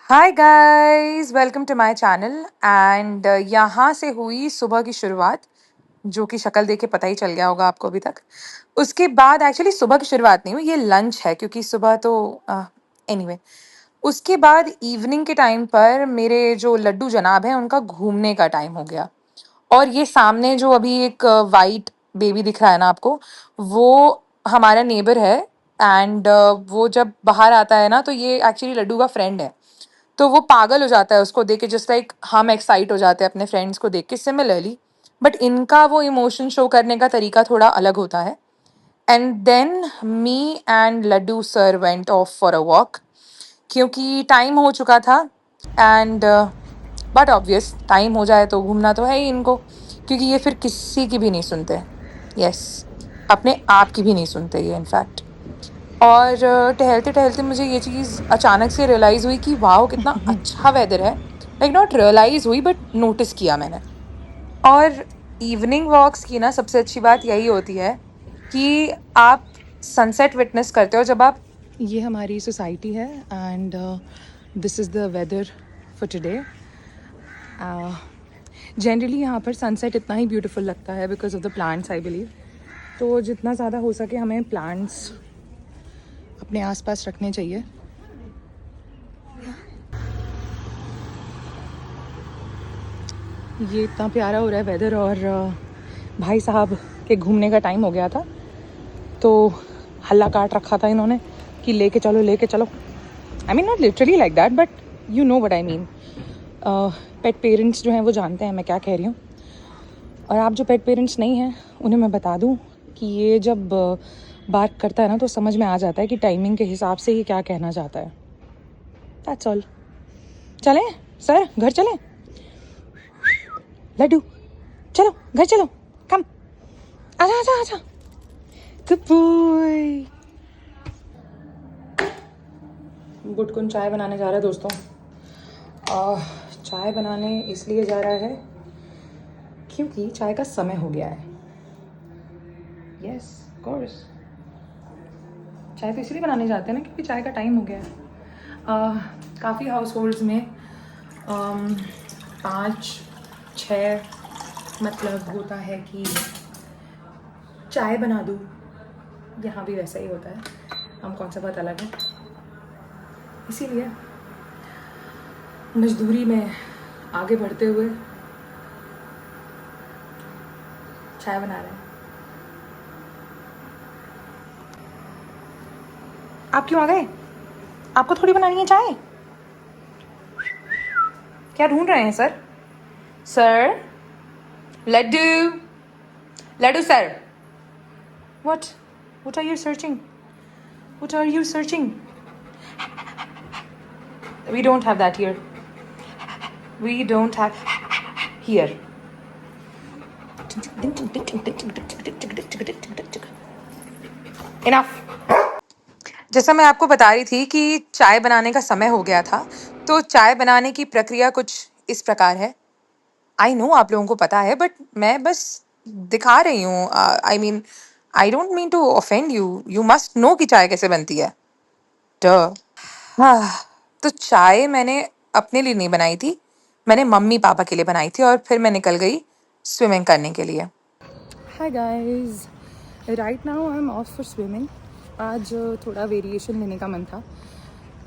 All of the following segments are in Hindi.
Hi guys, welcome to my channel and यहाँ से हुई सुबह की शुरुआत, जो कि शक्ल देख के पता ही चल गया होगा आपको अभी तक। उसके बाद एक्चुअली सुबह की शुरुआत नहीं हुई, ये लंच है क्योंकि सुबह तो एनीवे। उसके बाद इवनिंग के टाइम पर मेरे जो लड्डू जनाब हैं उनका घूमने का टाइम हो गया। और ये सामने जो अभी एक वाइट बेबी दिख रहा है ना आपको, वो हमारा नेबर है। एंड वो जब बाहर आता है ना तो ये एक्चुअली लड्डू का फ्रेंड है। तो वो पागल हो जाता है उसको देख के, जस्ट लाइक हम एक्साइट हो जाते हैं अपने फ्रेंड्स को देख के सिमिलरली। बट इनका वो इमोशन शो करने का तरीका थोड़ा अलग होता है। And then me and Laddu sir went off for a walk, क्योंकि टाइम हो चुका था। एंड बट ऑब्वियस टाइम हो जाए तो घूमना तो है ही इनको, क्योंकि ये फिर किसी की भी नहीं सुनते। यस, अपने आप की भी नहीं सुनते ये इनफैक्ट। और टहलते टहलते मुझे ये चीज़ अचानक से रियलाइज़ हुई कि वाओ कितना अच्छा वेदर है। लाइक नॉट रियलाइज़ हुई बट नोटिस किया मैंने। और इवनिंग वॉक्स की ना सबसे अच्छी बात यही होती है कि आप सनसेट विटनेस करते हो जब आप। ये हमारी सोसाइटी है and this is the weather for today. Generally यहाँ पर सनसेट इतना ही ब्यूटीफुल लगता है because of the plants I believe. तो जितना ज़्यादा हो सके हमें प्लांट्स अपने आसपास रखने चाहिए। ये इतना प्यारा हो रहा है वेदर, और भाई साहब के घूमने का टाइम हो गया था तो हल्ला काट रखा था इन्होंने कि लेके चलो लेके चलो। I mean not literally like that but you know what I mean. Pet parents जो हैं वो जानते हैं मैं क्या कह रही हूँ। और आप जो पेट पेरेंट्स नहीं हैं उन्हें मैं बता दूँ कि ये जब बात करता है ना तो समझ में आ जाता है कि टाइमिंग के हिसाब से ये क्या कहना चाहता है। That's all. चलें सर, घर चलें। लड्डू चलो घर चलो, कम आजा आजा आजा, गुड बॉय। गुटकुन चाय बनाने जा रहा है दोस्तों। चाय बनाने इसलिए जा रहा है क्योंकि चाय का समय हो गया है। यस कोर्स, चाय तो इसलिए बनाने जाते हैं ना क्योंकि चाय का टाइम हो गया है। काफ़ी हाउस होल्ड्स में 5-6 मतलब होता है कि चाय बना दूँ। यहाँ भी वैसा ही होता है, हम कौन सा बात अलग है। इसीलिए मजदूरी में आगे बढ़ते हुए चाय बना रहे हैं। आप क्यों आ गए? आपको थोड़ी बनानी है चाय। क्या ढूंढ रहे हैं sir? Sir, Laddu, Laddu sir. What are you searching? What are you searching? We don't have that here. We don't have here. Enough. जैसा मैं आपको बता रही थी कि चाय बनाने का समय हो गया था, तो चाय बनाने की प्रक्रिया कुछ इस प्रकार है। आई नो आप लोगों को पता है बट मैं बस दिखा रही हूँ। I mean I don't mean to offend you, you must know कि चाय कैसे बनती है। डह। हाँ, तो चाय मैंने अपने लिए नहीं बनाई थी, मैंने मम्मी पापा के लिए बनाई थी और फिर मैं निकल गई स्विमिंग करने के लिए। Hi guys, right now I am of for swimming. आज थोड़ा वेरिएशन लेने का मन था,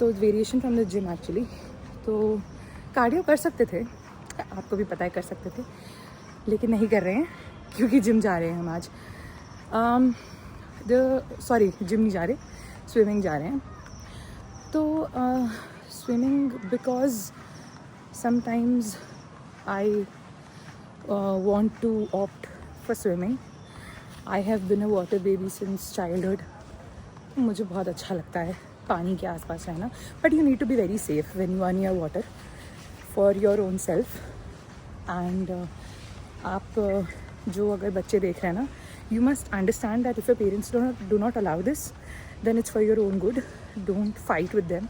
तो variation from the gym actually. तो कार्डियो कर सकते थे, आपको भी पता है कर सकते थे, लेकिन नहीं कर रहे हैं क्योंकि जिम जा रहे हैं हम आज। सॉरी, जिम नहीं जा रहे, स्विमिंग जा रहे हैं। तो swimming because sometimes I want to opt for swimming. I have been a water baby since childhood. मुझे बहुत अच्छा लगता है पानी के आसपास रहना, but you need to be very safe when you are near water for your own self. And आप जो अगर बच्चे देख रहे हैं ना, you must understand that if your parents do not allow this then it's for your own good. Don't fight with them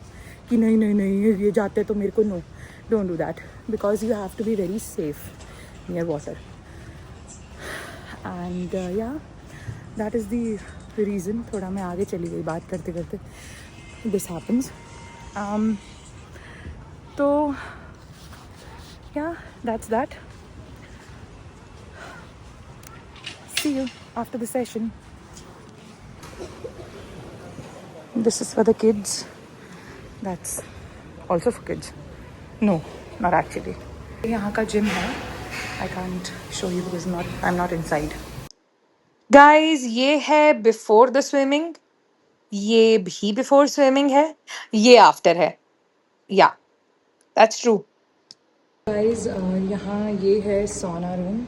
कि नहीं नहीं नहीं ये जाते तो मेरे को no, don't do that because you have to be very safe near water. And yeah, that is the reason. थोड़ा मैं आगे चली गई बात करते करते, this happens. तो yeah, that's that. See you after the session. This is for the kids. That's also for kids. No, not actually. यहाँ का gym है. I can't show you because I'm not inside. Guys, ये है before the swimming. ये भी before swimming है. ये after है. Yeah, that's true. Guys, यहाँ ये है sauna room.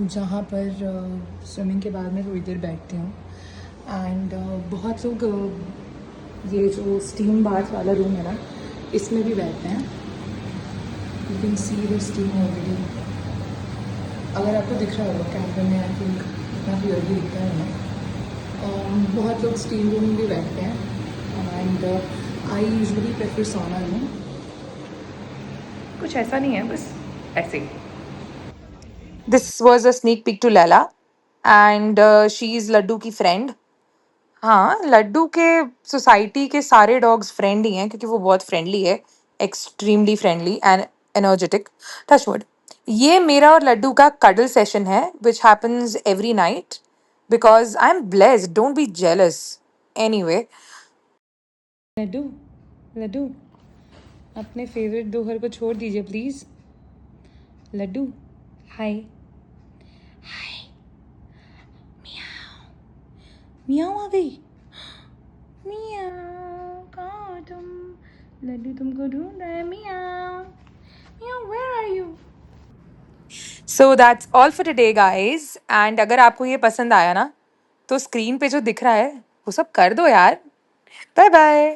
जहाँ पर स्विमिंग के बाद मैं थोड़ी देर बैठती हूँ एंड बहुत लोग ये जो स्टीम बाथ वाला रूम है ना इसमें भी बैठते हैं. You can see the steam already. अगर आपको दिख रहा होगा कैमरे में आई थिंक इतना क्लियरली दिखता है ना. बहुत लोग स्टीम रूम में भी बैठते हैं एंड आई यूजुअली प्रेफर सौना रूम. कुछ ऐसा नहीं है, बस ऐसे ही. This was a sneak peek to Laila and she is Laddu की फ्रेंड. हाँ, लड्डू के सोसाइटी के सारे डॉग्स फ्रेंड ही हैं क्योंकि वो बहुत फ्रेंडली है. Extremely friendly and energetic. Touch wood. ये मेरा और लड्डू का कडल सेशन है which happens every night because I am blessed. Don't be jealous. Anyway, Laddu Laddu अपने फेवरेट दोहर को छोड़ दीजिए please. Laddu hi hi. Meow आ गई. मियाओ कहाँ तुम. लड्डू तुमको ढूंढ रहा है. Meow meow where are you. So that's all for today guys. And अगर आपको ये पसंद आया ना तो स्क्रीन पे जो दिख रहा है वो सब कर दो यार. Bye bye.